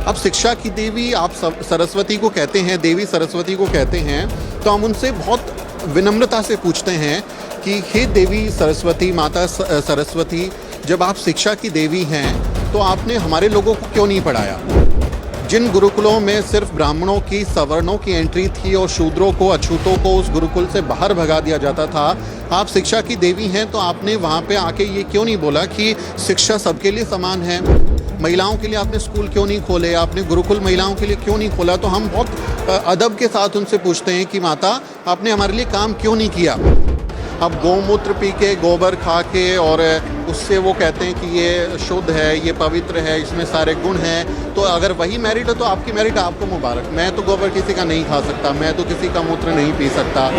अब शिक्षा की देवी आप सरस्वती को कहते हैं, देवी सरस्वती को कहते हैं, तो हम उनसे बहुत विनम्रता से पूछते हैं कि हे देवी सरस्वती, माता सरस्वती, जब आप शिक्षा की देवी हैं तो आपने हमारे लोगों को क्यों नहीं पढ़ाया? जिन गुरुकुलों में सिर्फ ब्राह्मणों की, सवर्णों की एंट्री थी और शूद्रों को, अछूतों को उस गुरुकुल से बाहर भगा दिया जाता था, आप शिक्षा की देवी हैं तो आपने वहाँ पे आके ये क्यों नहीं बोला कि शिक्षा सबके लिए समान है? महिलाओं के लिए आपने स्कूल क्यों नहीं खोले? आपने गुरुकुल महिलाओं के लिए क्यों नहीं खोला? तो हम बहुत अदब के साथ उनसे पूछते हैं कि माता, आपने हमारे लिए काम क्यों नहीं किया? अब गोमूत्र पी के, गोबर खा के और उससे वो कहते हैं कि ये शुद्ध है, ये पवित्र है, इसमें सारे गुण हैं, तो अगर वही मेरिट है तो आपकी मेरिट आपको मुबारक। मैं तो गोबर किसी का नहीं खा सकता, मैं तो किसी का मूत्र नहीं पी सकता।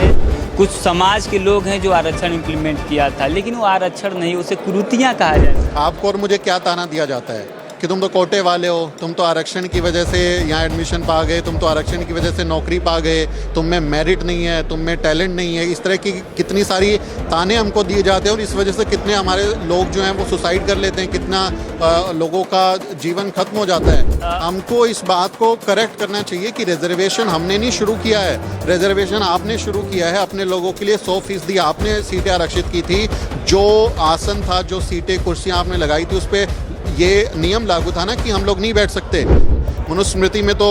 कुछ समाज के लोग हैं जो आरक्षण इम्प्लीमेंट किया था, लेकिन वो आरक्षण नहीं, उसे कुरीतियाँ कहा जाता है। आपको और मुझे क्या ताना दिया जाता है कि तुम तो कोटे वाले हो, तुम तो आरक्षण की वजह से यहाँ एडमिशन पा गए, तुम तो आरक्षण की वजह से नौकरी पा गए, तुम में मेरिट नहीं है, तुम में टैलेंट नहीं है। इस तरह की कितनी सारी ताने हमको दिए जाते हैं और इस वजह से कितने हमारे लोग जो हैं वो सुसाइड कर लेते हैं, कितना लोगों का जीवन खत्म हो जाता है। हमको इस बात को करेक्ट करना चाहिए कि रिजर्वेशन हमने नहीं शुरू किया है, रिजर्वेशन आपने शुरू किया है। अपने लोगों के लिए 100% आपने सीटें आरक्षित की थी। जो आसन था, जो सीटें, कुर्सियाँ आपने लगाई थी, उस पर ये नियम लागू था ना कि हम लोग नहीं बैठ सकते। मनुस्मृति में तो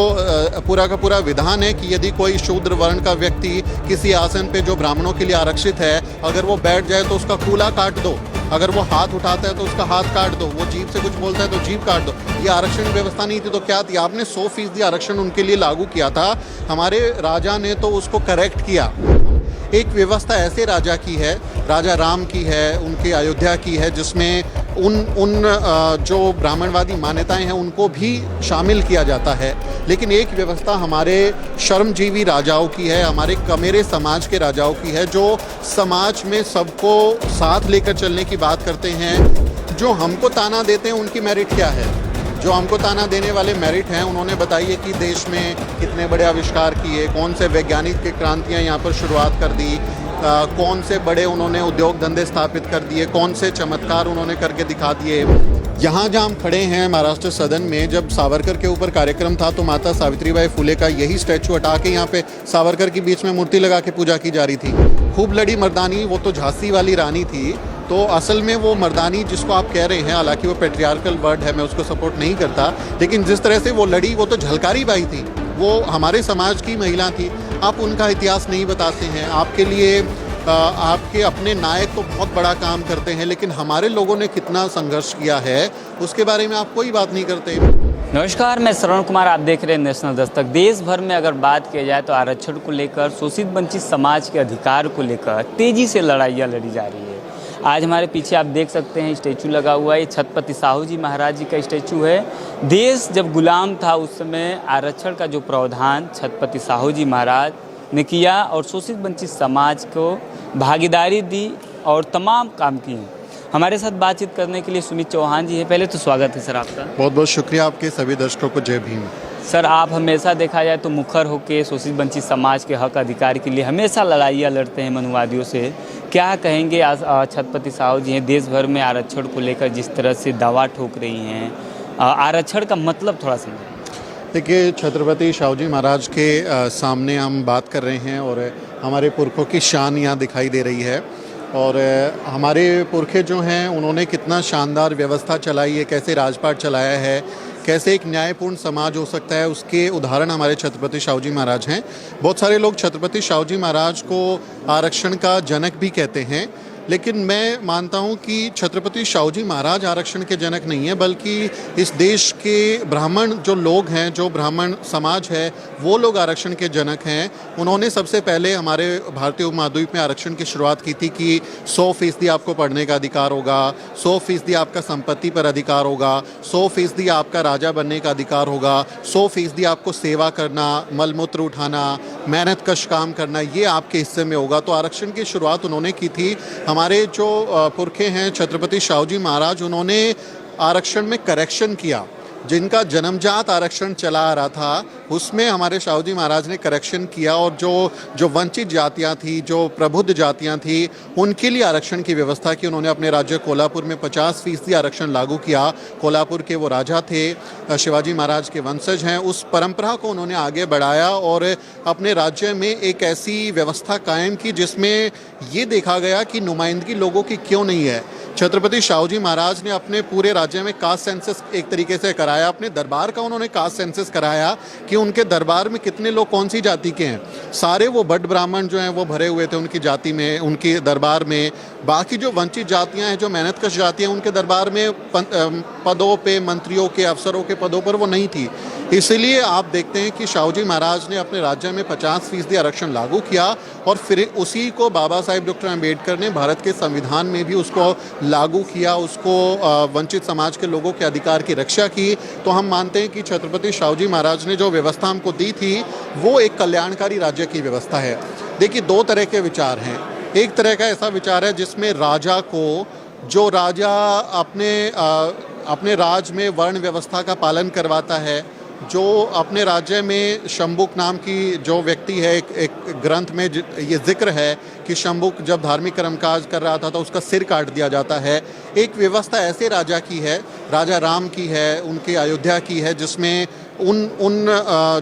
पूरा का पूरा विधान है कि यदि कोई शूद्र वर्ण का व्यक्ति किसी आसन पे जो ब्राह्मणों के लिए आरक्षित है, अगर वो बैठ जाए तो उसका कूल्हा काट दो, अगर वो हाथ उठाता है तो उसका हाथ काट दो, वो जीभ से कुछ बोलता है तो जीभ काट दो। ये आरक्षण व्यवस्था नहीं थी तो क्या थी? आपने 100% आरक्षण उनके लिए लागू किया था। हमारे राजा ने तो उसको करेक्ट किया। एक व्यवस्था ऐसे राजा की है, राजा राम की है, उनकी अयोध्या की है, जिसमें उन जो ब्राह्मणवादी मान्यताएं हैं उनको भी शामिल किया जाता है। लेकिन एक व्यवस्था हमारे श्रमजीवी राजाओं की है, हमारे कमेरे समाज के राजाओं की है, जो समाज में सबको साथ लेकर चलने की बात करते हैं। जो हमको ताना देते हैं उनकी मेरिट क्या है? जो हमको ताना देने वाले मेरिट हैं, उन्होंने बताइए कि देश में कितने बड़े आविष्कार किए, कौन से वैज्ञानिक की क्रांतियाँ यहाँ पर शुरुआत कर दी, कौन से बड़े उन्होंने उद्योग धंधे स्थापित कर दिए, कौन से चमत्कार उन्होंने करके दिखा दिए। यहाँ जहाँ हम खड़े हैं महाराष्ट्र सदन में, जब सावरकर के ऊपर कार्यक्रम था तो माता सावित्रीबाई फुले का यही स्टैचू हटा के यहाँ पे सावरकर की बीच में मूर्ति लगा के पूजा की जा रही थी। खूब लड़ी मर्दानी, वो तो झांसी वाली रानी थी। तो असल में वो मर्दानी जिसको आप कह रहे हैं, हालांकि वो पेट्रियार्कल वर्ड है, मैं उसको सपोर्ट नहीं करता, लेकिन जिस तरह से वो लड़ी, वो तो झलकारी बाई थी, वो हमारे समाज की महिला थी। आप उनका इतिहास नहीं बताते हैं। आपके लिए आपके अपने नायक तो बहुत बड़ा काम करते हैं, लेकिन हमारे लोगों ने कितना संघर्ष किया है उसके बारे में आप कोई बात नहीं करते। नमस्कार, मैं श्रवण कुमार, आप देख रहे हैं नेशनल दस्तक। देश भर में अगर बात किया जाए तो आरक्षण को लेकर, शोषित वंचित समाज के अधिकार को लेकर तेजी से लड़ाइयाँ लड़ी जा रही है। आज हमारे पीछे आप देख सकते हैं स्टैचू लगा हुआ है, छत्रपति साहू जी महाराज जी का स्टैचू है। देश जब गुलाम था उस समय आरक्षण का जो प्रावधान छत्रपति साहू जी महाराज ने किया और शोषित वंचित समाज को भागीदारी दी और तमाम काम किए। हमारे साथ बातचीत करने के लिए सुमित चौहान जी हैं। पहले तो स्वागत है सर आपका। बहुत बहुत शुक्रिया आपके सभी दर्शकों को। जय भीम। सर, आप हमेशा देखा जाए तो मुखर होकर शोषित वंचित समाज के हक अधिकार के लिए हमेशा लड़ाइयाँ लड़ते हैं मनुवादियों से। क्या कहेंगे, आज छत्रपति साहू जी हैं, देश भर में आरक्षण को लेकर जिस तरह से दावा ठोक रही हैं, आरक्षण का मतलब थोड़ा समझें। देखिए, छत्रपति साहू जी महाराज के सामने हम बात कर रहे हैं और हमारे पुरखों की शान यहाँ दिखाई दे रही है। और हमारे पुरखे जो हैं उन्होंने कितना शानदार व्यवस्था चलाई है, कैसे राजपाट चलाया है, कैसे एक न्यायपूर्ण समाज हो सकता है, उसके उदाहरण हमारे छत्रपति साहू जी महाराज हैं। बहुत सारे लोग छत्रपति साहू जी महाराज को आरक्षण का जनक भी कहते हैं, लेकिन मैं मानता हूं कि छत्रपति साहू जी महाराज आरक्षण के जनक नहीं है, बल्कि इस देश के ब्राह्मण जो लोग हैं, जो ब्राह्मण समाज है, वो लोग आरक्षण के जनक हैं। उन्होंने सबसे पहले हमारे भारतीय उपमहाद्वीप में आरक्षण की शुरुआत की थी कि 100% आपको पढ़ने का अधिकार होगा, 100% आपका संपत्ति पर अधिकार होगा, 100% आपका राजा बनने का अधिकार होगा, 100% आपको सेवा करना, मलमूत्र उठाना, मेहनत कश काम करना, ये आपके हिस्से में होगा। तो आरक्षण की शुरुआत उन्होंने की थी। हमारे जो पुरखे हैं छत्रपति साहू जी महाराज, उन्होंने आरक्षण में करेक्शन किया। जिनका जन्मजात आरक्षण चला आ रहा था उसमें हमारे शाहू जी महाराज ने करेक्शन किया और जो वंचित जातियां थी, जो प्रबुद्ध जातियां थी, उनके लिए आरक्षण की व्यवस्था की। उन्होंने अपने राज्य कोल्हापुर में 50% आरक्षण लागू किया। कोल्हापुर के वो राजा थे, शिवाजी महाराज के वंशज हैं। उस परंपरा को उन्होंने आगे बढ़ाया और अपने राज्य में एक ऐसी व्यवस्था कायम की जिसमें ये देखा गया कि नुमाइंदगी लोगों की क्यों नहीं है। छत्रपति शाहू जी महाराज ने अपने पूरे राज्य में कास्ट सेंसस एक तरीके से कराया। अपने दरबार का उन्होंने कास्ट सेंसस कराया कि उनके दरबार में कितने लोग कौन सी जाति के हैं। सारे वो भट्ट ब्राह्मण जो हैं वो भरे हुए थे उनकी जाति में, उनके दरबार में। बाकी जो वंचित जातियां हैं, जो मेहनतकश जातियां, उनके दरबार में पदों पे, मंत्रियों के, अफसरों के पदों पर वो नहीं थी। इसलिए आप देखते हैं कि शाहू जी महाराज ने अपने राज्य में 50% आरक्षण लागू किया और फिर उसी को बाबा साहेब डॉक्टर अम्बेडकर ने भारत के संविधान में भी उसको लागू किया, उसको वंचित समाज के लोगों के अधिकार की रक्षा की। तो हम मानते हैं कि छत्रपति शाहू जी महाराज ने जो व्यवस्था हमको दी थी वो एक कल्याणकारी राज्य की व्यवस्था है। देखिए, दो तरह के विचार हैं। एक तरह का ऐसा विचार है जिसमें राजा को, जो राजा अपने राज में वर्ण व्यवस्था का पालन करवाता है, जो अपने राज्य में शंबुक नाम की जो व्यक्ति है, एक ग्रंथ में ये जिक्र है कि शंबुक जब धार्मिक कर्मकाज कर रहा था तो उसका सिर काट दिया जाता है। एक व्यवस्था ऐसे राजा की है, राजा राम की है, उनके अयोध्या की है, जिसमें उन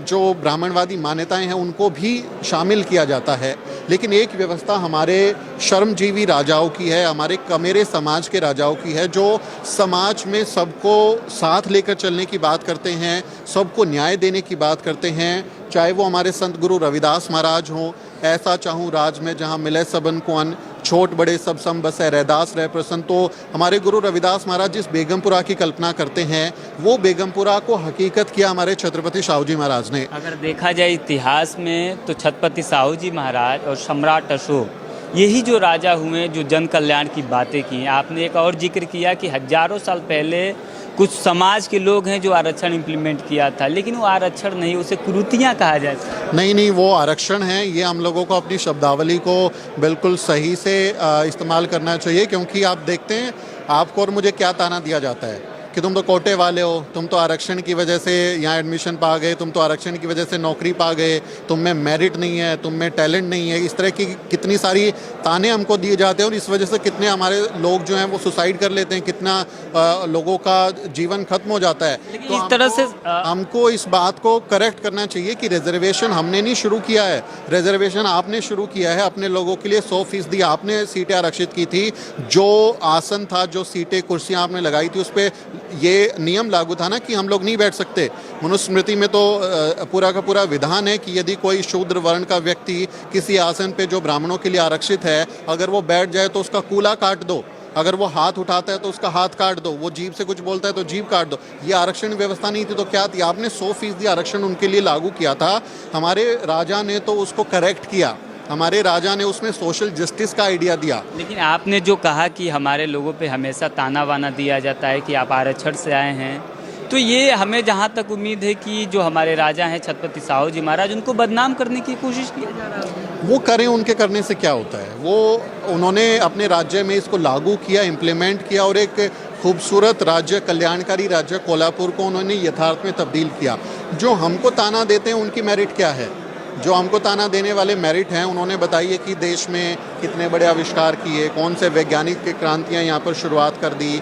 जो ब्राह्मणवादी मान्यताएं हैं उनको भी शामिल किया जाता है। लेकिन एक व्यवस्था हमारे श्रमजीवी राजाओं की है, हमारे कमेरे समाज के राजाओं की है, जो समाज में सबको साथ लेकर चलने की बात करते हैं, सबको न्याय देने की बात करते हैं। चाहे वो हमारे संत गुरु रविदास महाराज हों, ऐसा चाहूँ राज में जहाँ मिले सबन को अन्न, छोट बड़े सब सम बसै रैदास रह प्रसन्न। तो हमारे गुरु रविदास महाराज जिस बेगमपुरा की कल्पना करते हैं, वो बेगमपुरा को हकीकत किया हमारे छत्रपति शाहू जी महाराज ने। अगर देखा जाए इतिहास में तो छत्रपति शाहू जी महाराज और सम्राट अशोक, यही जो राजा हुए जो जन कल्याण की बातें की। आपने एक और जिक्र किया कि हजारों साल पहले कुछ समाज के लोग हैं जो आरक्षण इम्प्लीमेंट किया था, लेकिन वो आरक्षण नहीं, उसे कुरीतियाँ कहा जाए। नहीं, वो आरक्षण है। ये हम लोगों को अपनी शब्दावली को बिल्कुल सही से इस्तेमाल करना चाहिए, क्योंकि आप देखते हैं आपको और मुझे क्या ताना दिया जाता है कि तुम तो कोटे वाले हो, तुम तो आरक्षण की वजह से यहाँ एडमिशन पा गए, तुम तो आरक्षण की वजह से नौकरी पा गए, तुम में मेरिट नहीं है, तुम में टैलेंट नहीं है। इस तरह की कितनी सारी ताने हमको दिए जाते हैं और इस वजह से कितने हमारे लोग जो हैं वो सुसाइड कर लेते हैं, कितना लोगों का जीवन खत्म हो जाता है। तो इस तरह से हमको इस बात को करेक्ट करना चाहिए कि रिजर्वेशन हमने नहीं शुरू किया है, रिजर्वेशन आपने शुरू किया है। अपने लोगों के लिए 100% आपने सीटें आरक्षित की थी। जो आसन था, जो सीटें, कुर्सियाँ आपने लगाई थी, उस पर ये नियम लागू था ना कि हम लोग नहीं बैठ सकते। मनुस्मृति में तो पूरा का पूरा विधान है कि यदि कोई शूद्र वर्ण का व्यक्ति किसी आसन पे जो ब्राह्मणों के लिए आरक्षित है, अगर वो बैठ जाए तो उसका कूला काट दो, अगर वो हाथ उठाता है तो उसका हाथ काट दो, वो जीभ से कुछ बोलता है तो जीभ काट दो। ये आरक्षण व्यवस्था नहीं थी तो क्या थी? आपने 100% आरक्षण उनके लिए लागू किया था। हमारे राजा ने तो उसको करेक्ट किया, हमारे राजा ने उसमें सोशल जस्टिस का आइडिया दिया। लेकिन आपने जो कहा कि हमारे लोगों पे हमेशा ताना वाना दिया जाता है कि आप आरक्षण से आए हैं, तो ये हमें जहाँ तक उम्मीद है कि जो हमारे राजा हैं छत्रपति शाहू जी महाराज, उनको बदनाम करने की कोशिश किया जा रहा है। वो करें, उनके करने से क्या होता है? उन्होंने अपने राज्य में इसको लागू किया, इम्प्लीमेंट किया और एक खूबसूरत राज्य, कल्याणकारी राज्य कोल्हापुर को उन्होंने यथार्थ में तब्दील किया। जो हमको ताना देते हैं उनकी मेरिट क्या है? जो हमको ताना देने वाले मेरिट हैं, उन्होंने बताइए कि देश में कितने बड़े आविष्कार किए, कौन से वैज्ञानिक की क्रांतियाँ यहाँ पर शुरुआत कर दी,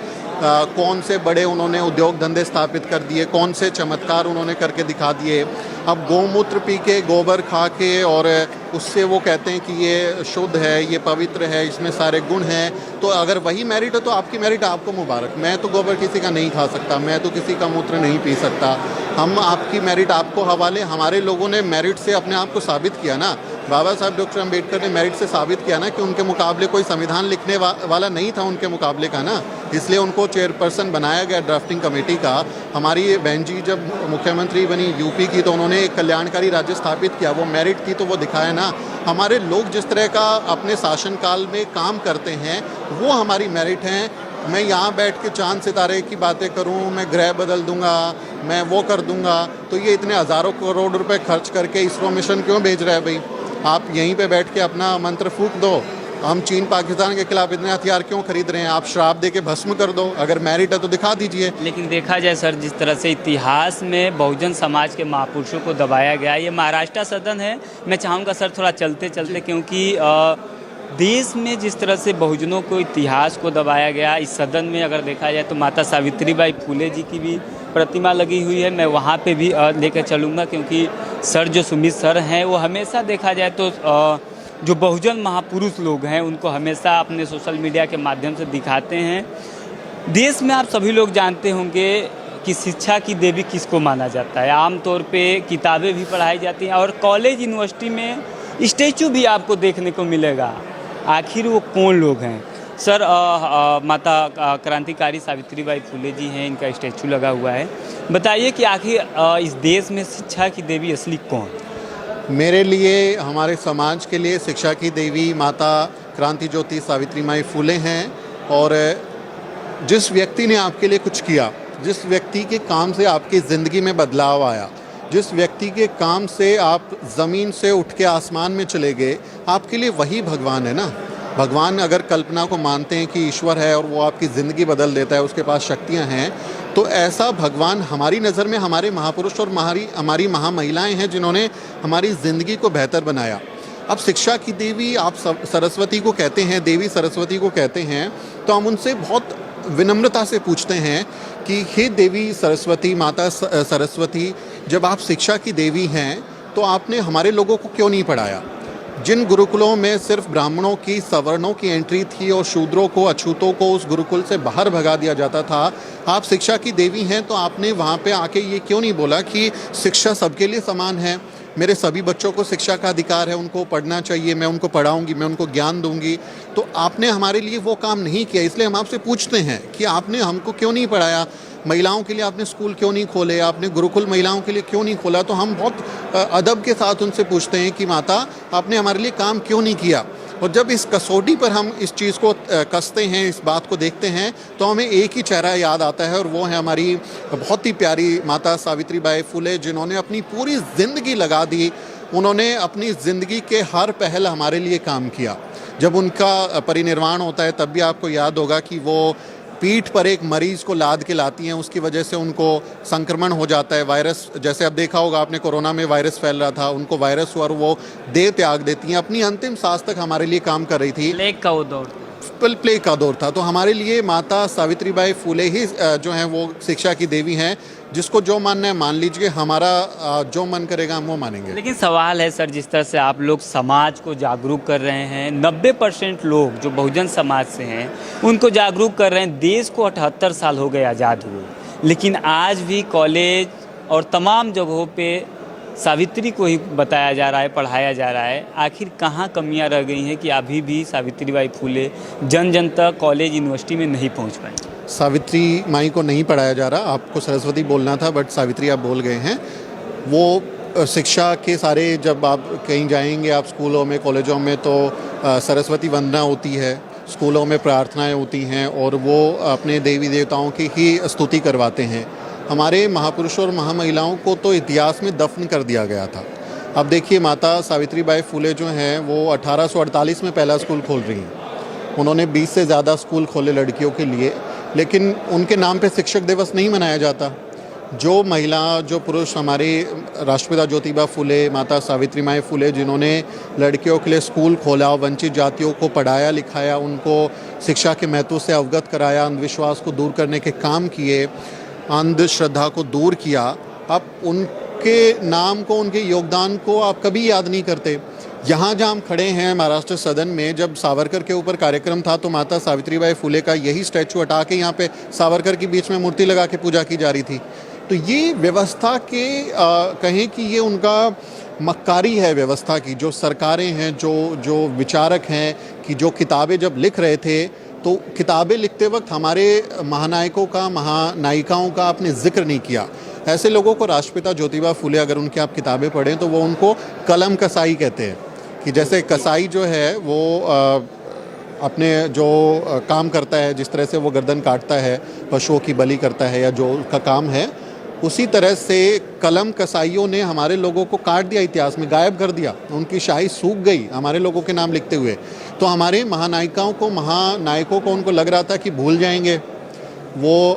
कौन से बड़े उन्होंने उद्योग धंधे स्थापित कर दिए, कौन से चमत्कार उन्होंने करके दिखा दिए। अब गोमूत्र पी के, गोबर खा के और उससे वो कहते हैं कि ये शुद्ध है, ये पवित्र है, इसमें सारे गुण हैं। तो अगर वही मेरिट है तो आपकी मेरिट आपको मुबारक। मैं तो गोबर किसी का नहीं खा सकता, मैं तो किसी का मूत्र नहीं पी सकता। हम आपकी मेरिट आपको हवाले। हमारे लोगों ने मेरिट से अपने आप को साबित किया ना। बाबा साहब डॉक्टर अम्बेडकर ने मेरिट से साबित किया ना कि उनके मुकाबले कोई संविधान लिखने वाला नहीं था उनके मुकाबले का ना, इसलिए उनको चेयरपर्सन बनाया गया ड्राफ्टिंग कमेटी का। हमारी बहन जी जब मुख्यमंत्री बनी यूपी की तो उन्होंने एक कल्याणकारी राज्य स्थापित किया, वो मेरिट थी तो वो दिखाया ना। हमारे लोग जिस तरह का अपने शासनकाल में काम करते हैं वो हमारी मेरिट हैं। मैं यहाँ बैठ के चांद सितारे की बातें करूँ, मैं ग्रह बदल दूंगा, मैं वो कर दूंगा, तो ये इतने हज़ारों करोड़ रुपए खर्च करके इसरो मिशन क्यों भेज रहा है भाई? आप यहीं पे बैठ के अपना मंत्र फूंक दो हम चीन पाकिस्तान के खिलाफ इतने हथियार क्यों खरीद रहे हैं? आप श्राप दे के भस्म कर दो, अगर मेरिट है तो दिखा दीजिए। लेकिन देखा जाए सर, जिस तरह से इतिहास में बहुजन समाज के महापुरुषों को दबाया गया, ये महाराष्ट्र सदन है। मैं चाहूँगा सर थोड़ा चलते चलते, क्योंकि देश में जिस तरह से बहुजनों को इतिहास को दबाया गया, इस सदन में अगर देखा जाए तो माता सावित्रीबाई फुले जी की भी प्रतिमा लगी हुई है। मैं वहाँ पे भी लेकर चलूँगा, क्योंकि सर जो सुमित सर हैं वो हमेशा देखा जाए तो जो बहुजन महापुरुष लोग हैं उनको हमेशा अपने सोशल मीडिया के माध्यम से दिखाते हैं। देश में आप सभी लोग जानते होंगे कि शिक्षा की देवी किसको माना जाता है। आमतौर पे किताबें भी पढ़ाई जाती हैं और कॉलेज यूनिवर्सिटी में स्टैचू भी आपको देखने को मिलेगा। आखिर वो कौन लोग हैं सर? माता क्रांतिकारी सावित्रीबाई फुले जी हैं, इनका स्टैचू लगा हुआ है। बताइए कि आखिर इस देश में शिक्षा की देवी असली कौन? मेरे लिए, हमारे समाज के लिए शिक्षा की देवी माता क्रांति ज्योति सावित्रीबाई फुले हैं। और जिस व्यक्ति ने आपके लिए कुछ किया, जिस व्यक्ति के काम से आपकी ज़िंदगी में बदलाव आया, जिस व्यक्ति के काम से आप ज़मीन से उठ के आसमान में चले गए, आपके लिए वही भगवान है ना। भगवान अगर कल्पना को मानते हैं कि ईश्वर है और वो आपकी ज़िंदगी बदल देता है, उसके पास शक्तियाँ हैं, तो ऐसा भगवान हमारी नज़र में हमारे महापुरुष और हमारी महामहिलाएं हैं जिन्होंने हमारी ज़िंदगी को बेहतर बनाया। अब शिक्षा की देवी आप सरस्वती को कहते हैं, देवी सरस्वती को कहते हैं, तो हम उनसे बहुत विनम्रता से पूछते हैं कि हे देवी सरस्वती, माता सरस्वती, जब आप शिक्षा की देवी हैं तो आपने हमारे लोगों को क्यों नहीं पढ़ाया? जिन गुरुकुलों में सिर्फ ब्राह्मणों की, सवर्णों की एंट्री थी और शूद्रों को, अछूतों को उस गुरुकुल से बाहर भगा दिया जाता था, आप शिक्षा की देवी हैं तो आपने वहाँ पे आके ये क्यों नहीं बोला कि शिक्षा सबके लिए समान है, मेरे सभी बच्चों को शिक्षा का अधिकार है, उनको पढ़ना चाहिए, मैं उनको पढ़ाऊंगी, मैं उनको ज्ञान दूंगी। तो आपने हमारे लिए वो काम नहीं किया, इसलिए हम आपसे पूछते हैं कि आपने हमको क्यों नहीं पढ़ाया? महिलाओं के लिए आपने स्कूल क्यों नहीं खोले? आपने गुरुकुल महिलाओं के लिए क्यों नहीं खोला? तो हम बहुत अदब के साथ उनसे पूछते हैं कि माता, आपने हमारे लिए काम क्यों नहीं किया? और जब इस कसौटी पर हम इस चीज़ को कसते हैं, इस बात को देखते हैं, तो हमें एक ही चेहरा याद आता है और वो है हमारी बहुत ही प्यारी माता सावित्रीबाई फुले, जिन्होंने अपनी पूरी ज़िंदगी लगा दी। उन्होंने अपनी ज़िंदगी के हर पहल हमारे लिए काम किया। जब उनका परिनिर्वाण होता है तब भी आपको याद होगा कि वो पीठ पर एक मरीज़ को लाद के लाती हैं, उसकी वजह से उनको संक्रमण हो जाता है, वायरस। जैसे अब देखा होगा आपने, कोरोना में वायरस फैल रहा था, उनको वायरस हुआ और वो देह त्याग देती हैं। अपनी अंतिम सांस तक हमारे लिए काम कर रही थी। प्लेग का वो दौर, प्लेग का दौर था। तो हमारे लिए माता सावित्रीबाई फुले ही जो हैं वो शिक्षा की देवी हैं। जिसको जो मानना है मान लीजिए, हमारा जो मन करेगा हम वो मानेंगे। लेकिन सवाल है सर, जिस तरह से आप लोग समाज को जागरूक कर रहे हैं, 90% लोग जो बहुजन समाज से हैं उनको जागरूक कर रहे हैं। देश को 78 साल हो गए आज़ाद हुए, लेकिन आज भी कॉलेज और तमाम जगहों पे सावित्री को ही बताया जा रहा है, पढ़ाया जा रहा है। आखिर कहाँ कमियां रह गई हैं कि अभी भी सावित्रीबाई फुले जन जन तक, कॉलेज यूनिवर्सिटी में नहीं पहुँच पाए? सावित्री माई को नहीं पढ़ाया जा रहा। आपको सरस्वती बोलना था, बट सावित्री आप बोल गए हैं। वो शिक्षा के सारे, जब आप कहीं जाएंगे, आप स्कूलों में, कॉलेजों में, तो सरस्वती वंदना होती है, स्कूलों में प्रार्थनाएं होती हैं और वो अपने देवी देवताओं की ही स्तुति करवाते हैं। हमारे महापुरुषों और महामहिलाओं को तो इतिहास में दफन कर दिया गया था। अब देखिए, माता सावित्रीबाई फुले जो हैं वो 1848 में पहला स्कूल खोल रही हैं। उन्होंने 20 से ज़्यादा स्कूल खोले लड़कियों के लिए, लेकिन उनके नाम पे शिक्षक दिवस नहीं मनाया जाता। जो महिला, जो पुरुष, हमारे राष्ट्रपिता ज्योतिबा फुले, माता सावित्रीबाई फुले, जिन्होंने लड़कियों के लिए स्कूल खोला, वंचित जातियों को पढ़ाया लिखाया, उनको शिक्षा के महत्व से अवगत कराया, अंधविश्वास को दूर करने के काम किए, अंधश्रद्धा को दूर किया, आप उनके नाम को, उनके योगदान को आप कभी याद नहीं करते। यहाँ जहाँ हम खड़े हैं महाराष्ट्र सदन में, जब सावरकर के ऊपर कार्यक्रम था तो माता सावित्रीबाई फुले का यही स्टैचू हटा के यहाँ पे सावरकर की बीच में मूर्ति लगा के पूजा की जा रही थी। तो ये व्यवस्था के कहें कि ये उनका मक्कारी है व्यवस्था की। जो सरकारें हैं, जो विचारक हैं, कि जो किताबें जब लिख रहे थे तो किताबें लिखते वक्त हमारे महानायकों का, महानायिकाओं का आपने जिक्र नहीं किया। ऐसे लोगों को राष्ट्रपिता ज्योतिबा फुले, अगर उनकी आप किताबें पढ़ें तो वो उनको कलम कसाई कहते हैं। कि जैसे कसाई जो है वो अपने जो काम करता है, जिस तरह से वो गर्दन काटता है, पशुओं की बलि करता है, या जो उसका काम है, उसी तरह से कलम कसाईयों ने हमारे लोगों को काट दिया, इतिहास में गायब कर दिया, उनकी शाही सूख गई हमारे लोगों के नाम लिखते हुए। तो हमारे महानायिकाओं को, महानायकों को उनको लग रहा था कि भूल जाएंगे, वो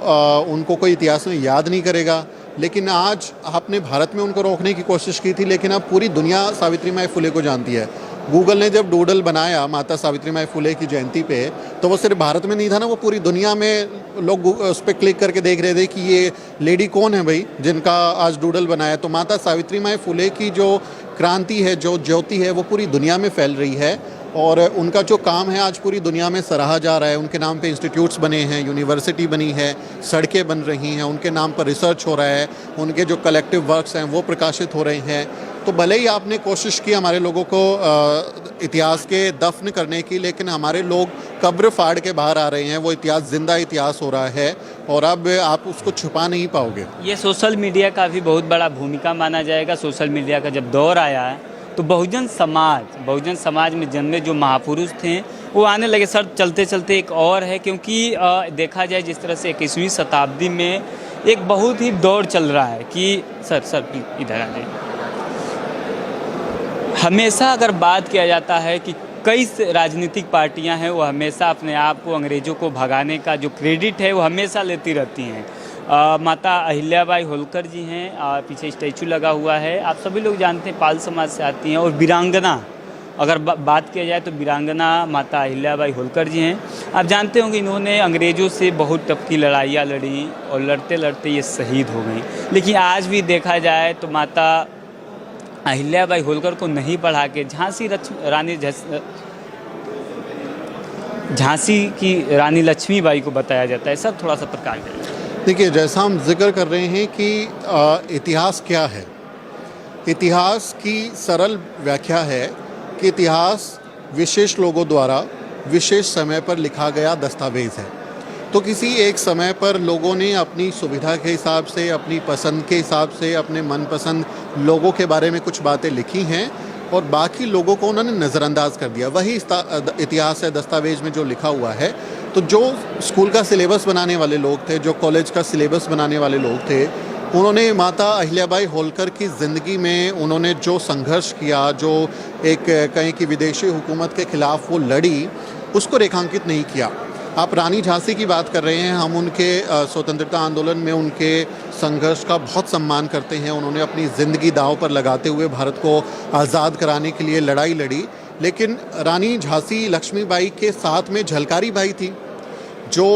उनको कोई इतिहास में याद नहीं करेगा। लेकिन आज आपने भारत में उनको रोकने की कोशिश की थी, लेकिन अब पूरी दुनिया सावित्रीबाई फुले को जानती है। गूगल ने जब डूडल बनाया माता सावित्रीबाई फुले की जयंती पे, तो वो सिर्फ भारत में नहीं था ना, वो पूरी दुनिया में लोग उस पर क्लिक करके देख रहे थे कि ये लेडी कौन है भाई जिनका आज डूडल बनाया। तो माता सावित्रीबाई फुले की जो क्रांति है, जो ज्योति है, वो पूरी दुनिया में फैल रही है और उनका जो काम है आज पूरी दुनिया में सराहा जा रहा है। उनके नाम पे इंस्टीट्यूट्स बने हैं, यूनिवर्सिटी बनी है, सड़कें बन रही हैं, उनके नाम पर रिसर्च हो रहा है, उनके जो कलेक्टिव वर्क्स हैं वो प्रकाशित हो रहे हैं। तो भले ही आपने कोशिश की हमारे लोगों को इतिहास के दफन करने की, लेकिन हमारे लोग कब्र फाड़ के बाहर आ रहे हैं। वो इतिहास जिंदा इतिहास हो रहा है और अब आप उसको छुपा नहीं पाओगे। ये सोशल मीडिया का भी बहुत बड़ा भूमिका माना जाएगा। सोशल मीडिया का जब दौर आया है तो बहुजन समाज में जन्मे जो महापुरुष थे वो आने लगे। सर चलते चलते एक और है, क्योंकि देखा जाए जिस तरह से 21वीं शताब्दी में एक बहुत ही दौर चल रहा है कि सर इधर आ जाइए। हमेशा अगर बात किया जाता है कि कई राजनीतिक पार्टियां हैं वो हमेशा अपने आप को अंग्रेज़ों को भगाने का जो क्रेडिट है वो हमेशा लेती रहती हैं। माता अहिल्याबाई होलकर जी हैं, पीछे स्टैचू लगा हुआ है। आप सभी लोग जानते हैं पाल समाज से आती हैं और वीरांगना अगर बात किया जाए तो वीरांगना माता अहिल्याबाई होलकर जी हैं। आप जानते होंगे इन्होंने अंग्रेज़ों से बहुत टफ की लड़ाइयाँ लड़ी और लड़ते लड़ते ये शहीद हो गई। लेकिन आज भी देखा जाए तो माता अहिल्याबाई होलकर को नहीं पढ़ा के झांसी की रानी लक्ष्मीबाई को बताया जाता है। सर थोड़ा सा प्रकाश करें। देखिए, जैसा हम जिक्र कर रहे हैं कि इतिहास क्या है, इतिहास की सरल व्याख्या है कि इतिहास विशेष लोगों द्वारा विशेष समय पर लिखा गया दस्तावेज़ है। तो किसी एक समय पर लोगों ने अपनी सुविधा के हिसाब से, अपनी पसंद के हिसाब से, अपने मनपसंद लोगों के बारे में कुछ बातें लिखी हैं और बाकी लोगों को उन्होंने नज़रअंदाज कर दिया। वही इतिहास है, दस्तावेज में जो लिखा हुआ है। तो जो स्कूल का सिलेबस बनाने वाले लोग थे, जो कॉलेज का सिलेबस बनाने वाले लोग थे, उन्होंने माता अहिल्याबाई होलकर की ज़िंदगी में उन्होंने जो संघर्ष किया, जो एक कहीं की विदेशी हुकूमत के ख़िलाफ़ वो लड़ी, उसको रेखांकित नहीं किया। आप रानी झांसी की बात कर रहे हैं, हम उनके स्वतंत्रता आंदोलन में उनके संघर्ष का बहुत सम्मान करते हैं। उन्होंने अपनी ज़िंदगी दांव पर लगाते हुए भारत को आज़ाद कराने के लिए लड़ाई लड़ी। लेकिन रानी झांसी लक्ष्मीबाई के साथ में झलकारी बाई थी, जो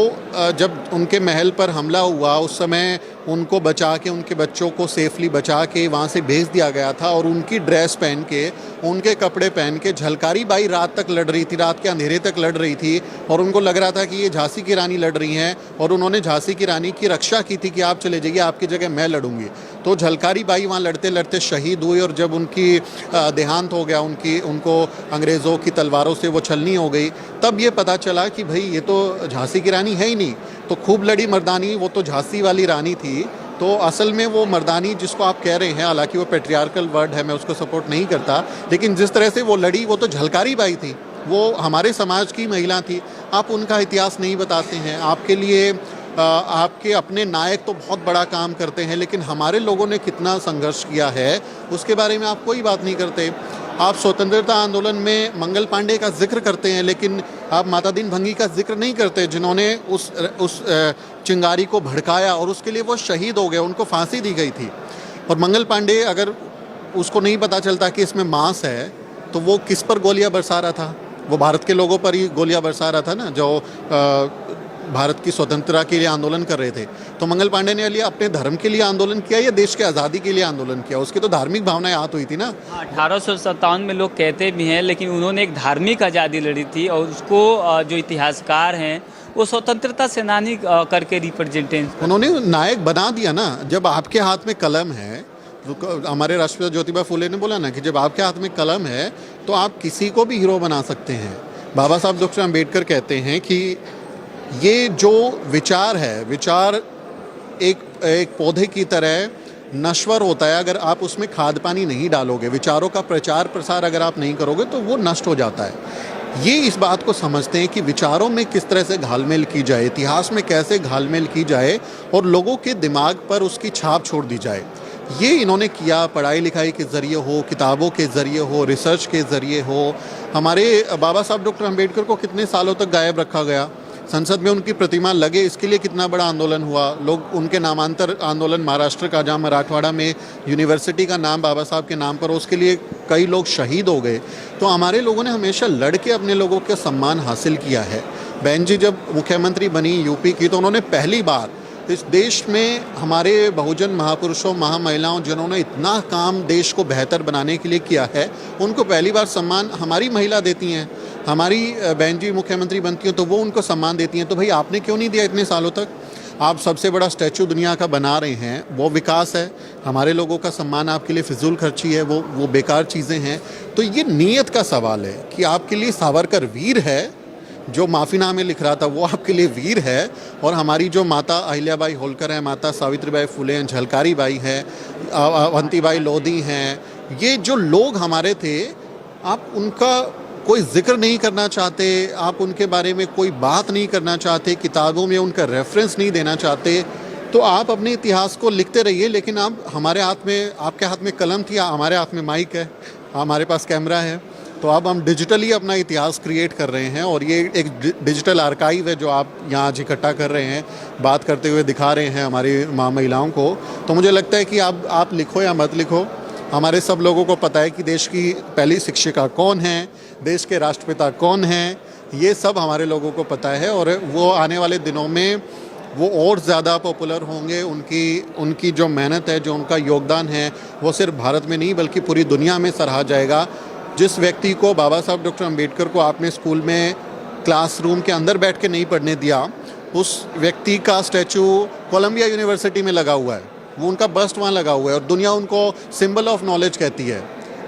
जब उनके महल पर हमला हुआ उस समय उनको बचा के, उनके बच्चों को सेफली बचा के वहाँ से भेज दिया गया था और उनकी ड्रेस पहन के, उनके कपड़े पहन के झलकारी बाई रात तक लड़ रही थी, रात के अंधेरे तक लड़ रही थी और उनको लग रहा था कि ये झांसी की रानी लड़ रही हैं और उन्होंने झांसी की रानी की रक्षा की थी कि आप चले जाइए, आपकी जगह मैं लड़ूंगी। तो झलकारी बाई वहाँ लड़ते लड़ते शहीद हुई और जब उनकी देहांत हो गया, उनको अंग्रेज़ों की तलवारों से वो छलनी हो गई, तब ये पता चला कि भाई ये तो झांसी की रानी है ही नहीं। तो खूब लड़ी मर्दानी, वो तो झांसी वाली रानी थी। तो असल में वो मर्दानी जिसको आप कह रहे हैं, हालांकि वो पेट्रियार्कल वर्ड है, मैं उसको सपोर्ट नहीं करता, लेकिन जिस तरह से वो लड़ी वो तो झलकारी बाई थी, वो हमारे समाज की महिला थी। आप उनका इतिहास नहीं बताते हैं। आपके लिए आपके अपने नायक तो बहुत बड़ा काम करते हैं, लेकिन हमारे लोगों ने कितना संघर्ष किया है उसके बारे में आप कोई बात नहीं करते। आप स्वतंत्रता आंदोलन में मंगल पांडे का जिक्र करते हैं, लेकिन आप माता दीन भंगी का जिक्र नहीं करते, जिन्होंने उस चिंगारी को भड़काया और उसके लिए वो शहीद हो गए, उनको फांसी दी गई थी। और मंगल पांडे, अगर उसको नहीं पता चलता कि इसमें मांस है, तो वो किस पर गोलियां बरसा रहा था? वो भारत के लोगों पर ही गोलियां बरसा रहा था ना, जो भारत की स्वतंत्रता के लिए आंदोलन कर रहे थे। तो मंगल पांडे ने लिए अपने धर्म के लिए आंदोलन किया या देश की आज़ादी के लिए आंदोलन किया? उसकी तो धार्मिक भावनाएं आहत हुई थी ना। 1857 में लोग कहते भी हैं, लेकिन उन्होंने एक धार्मिक आज़ादी लड़ी थी और उसको जो इतिहासकार हैं वो स्वतंत्रता सेनानी करके रिप्रेजेंटेट उन्होंने नायक बना दिया ना। जब आपके हाथ में कलम है, हमारे राष्ट्रपिता ज्योतिबा फुले ने बोला ना कि जब आपके हाथ में कलम है तो आप किसी को भी हीरो बना सकते हैं। बाबा साहब डॉक्टर अम्बेडकर कहते हैं कि ये जो विचार है, विचार एक पौधे की तरह नश्वर होता है। अगर आप उसमें खाद पानी नहीं डालोगे, विचारों का प्रचार प्रसार अगर आप नहीं करोगे तो वो नष्ट हो जाता है। ये इस बात को समझते हैं कि विचारों में किस तरह से घालमेल की जाए, इतिहास में कैसे घालमेल की जाए और लोगों के दिमाग पर उसकी छाप छोड़ दी जाए। ये इन्होंने किया, पढ़ाई लिखाई के ज़रिए हो, किताबों के ज़रिए हो, रिसर्च के ज़रिए हो। हमारे बाबा साहब डॉक्टर अंबेडकर को कितने सालों तक गायब रखा गया, संसद में उनकी प्रतिमा लगे इसके लिए कितना बड़ा आंदोलन हुआ। लोग उनके नामांतर आंदोलन महाराष्ट्र का, जहाँ मराठवाड़ा में यूनिवर्सिटी का नाम बाबा साहब के नाम पर, उसके लिए कई लोग शहीद हो गए। तो हमारे लोगों ने हमेशा लड़ के अपने लोगों के सम्मान हासिल किया है। बहन जी जब मुख्यमंत्री बनी यूपी की, तो उन्होंने पहली बार इस देश में हमारे बहुजन महापुरुषों, महामहिलाओं जिन्होंने इतना काम देश को बेहतर बनाने के लिए किया है, उनको पहली बार सम्मान हमारी महिला देती हैं। हमारी बहन जी मुख्यमंत्री बनती हैं तो वो उनको सम्मान देती हैं। तो भाई आपने क्यों नहीं दिया इतने सालों तक? आप सबसे बड़ा स्टैचू दुनिया का बना रहे हैं, वो विकास है। हमारे लोगों का सम्मान आपके लिए फिजूल खर्ची है, वो बेकार चीज़ें हैं। तो ये नीयत का सवाल है कि आपके लिए सावरकर वीर है, जो माफ़ीनामे लिख रहा था वो आपके लिए वीर है, और हमारी जो माता अहिल्याबाई होलकर है, माता सावित्रीबाई फुले हैं, झलकारी बाई है, अवंतीबाई लोधी हैं, ये जो लोग हमारे थे, आप उनका कोई जिक्र नहीं करना चाहते, आप उनके बारे में कोई बात नहीं करना चाहते, किताबों में उनका रेफरेंस नहीं देना चाहते। तो आप अपने इतिहास को लिखते रहिए, लेकिन आप हमारे हाथ में, आपके हाथ में कलम थी, हमारे हाथ में माइक है, हमारे पास कैमरा है। तो अब हम डिजिटली अपना इतिहास क्रिएट कर रहे हैं, और ये एक डिजिटल आर्काइव है जो आप यहाँ आज इकट्ठा कर रहे हैं, बात करते हुए दिखा रहे हैं हमारी माँ महिलाओं को। तो मुझे लगता है कि आप लिखो या मत लिखो, हमारे सब लोगों को पता है कि देश की पहली शिक्षिका कौन है, देश के राष्ट्रपिता कौन हैं, ये सब हमारे लोगों को पता है। और वो आने वाले दिनों में वो और ज़्यादा पॉपुलर होंगे। उनकी जो मेहनत है, जो उनका योगदान है, वो सिर्फ भारत में नहीं बल्कि पूरी दुनिया में सराहा जाएगा। जिस व्यक्ति को, बाबा साहब डॉक्टर अंबेडकर को आपने स्कूल में क्लासरूम के अंदर बैठ के नहीं पढ़ने दिया, उस व्यक्ति का स्टैचू कोलंबिया यूनिवर्सिटी में लगा हुआ है, वो उनका बस्ट वहाँ लगा हुआ है, और दुनिया उनको सिंबल ऑफ नॉलेज कहती है।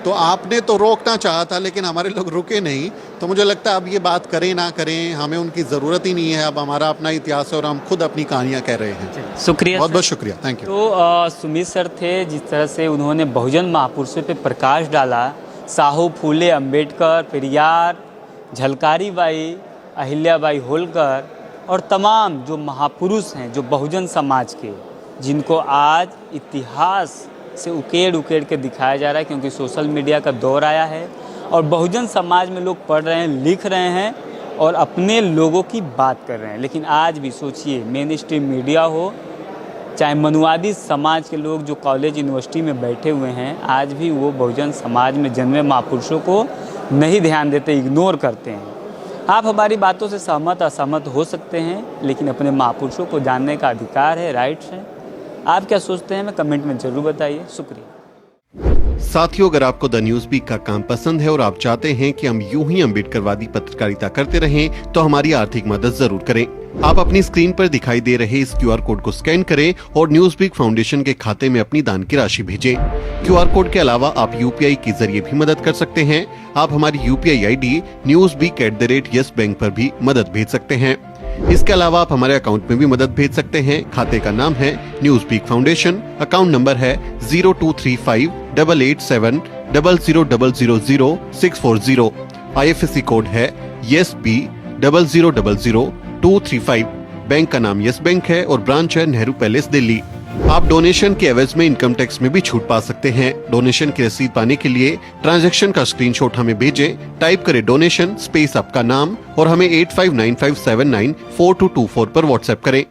तो आपने तो रोकना चाहा था, लेकिन हमारे लोग रुके नहीं। तो मुझे लगता है अब ये बात करें ना करें, हमें उनकी ज़रूरत ही नहीं है। अब हमारा अपना इतिहास है और हम खुद अपनी कहानियाँ कह रहे हैं। शुक्रिया, बहुत बहुत शुक्रिया, थैंक यू। तो सुमित सर थे, जिस तरह से उन्होंने बहुजन महापुरुषों पे प्रकाश डाला, साहू फूले, अंबेडकर, पेरियार, झलकारी बाई, अहिल्याबाई होलकर और तमाम जो महापुरुष हैं जो बहुजन समाज के, जिनको आज इतिहास से उकेड़ के दिखाया जा रहा है, क्योंकि सोशल मीडिया का दौर आया है और बहुजन समाज में लोग पढ़ रहे हैं, लिख रहे हैं और अपने लोगों की बात कर रहे हैं। लेकिन आज भी सोचिए, मेन स्ट्रीम मीडिया हो, चाहे मनुवादी समाज के लोग जो कॉलेज यूनिवर्सिटी में बैठे हुए हैं, आज भी वो बहुजन समाज में जन्मे महापुरुषों को नहीं ध्यान देते, इग्नोर करते हैं। आप हमारी बातों से सहमत असहमत हो सकते हैं, लेकिन अपने महापुरुषों को जानने का अधिकार है, राइट्स है। आप क्या सोचते हैं, मैं कमेंट में जरूर बताइए। शुक्रिया। साथियों, अगर आपको द न्यूज़ वीक का काम पसंद है और आप चाहते हैं कि हम यूं ही अम्बेडकरवादी पत्रकारिता करते रहें, तो हमारी आर्थिक मदद जरूर करें। आप अपनी स्क्रीन पर दिखाई दे रहे इस QR कोड को स्कैन करें और न्यूज़ वीक फाउंडेशन के खाते में अपनी दान की राशि भेजें। QR कोड के अलावा आप UPI के जरिए भी मदद कर सकते हैं। आप हमारी UPI ID newsweek@yes bank पर भी मदद भेज सकते हैं। इसके अलावा आप हमारे अकाउंट में भी मदद भेज सकते हैं। खाते का नाम है Newsweek Foundation, account number है 02358800000640। IFSC कोड है YesB000235। बैंक का नाम यस बैंक है और ब्रांच है नेहरू पैलेस, दिल्ली। आप डोनेशन के एवज में इनकम टैक्स में भी छूट पा सकते हैं। डोनेशन की रसीद पाने के लिए ट्रांजैक्शन का स्क्रीनशॉट हमें भेजें। टाइप करें डोनेशन स्पेस आपका नाम और हमें 8595794224 पर व्हाट्सएप करें।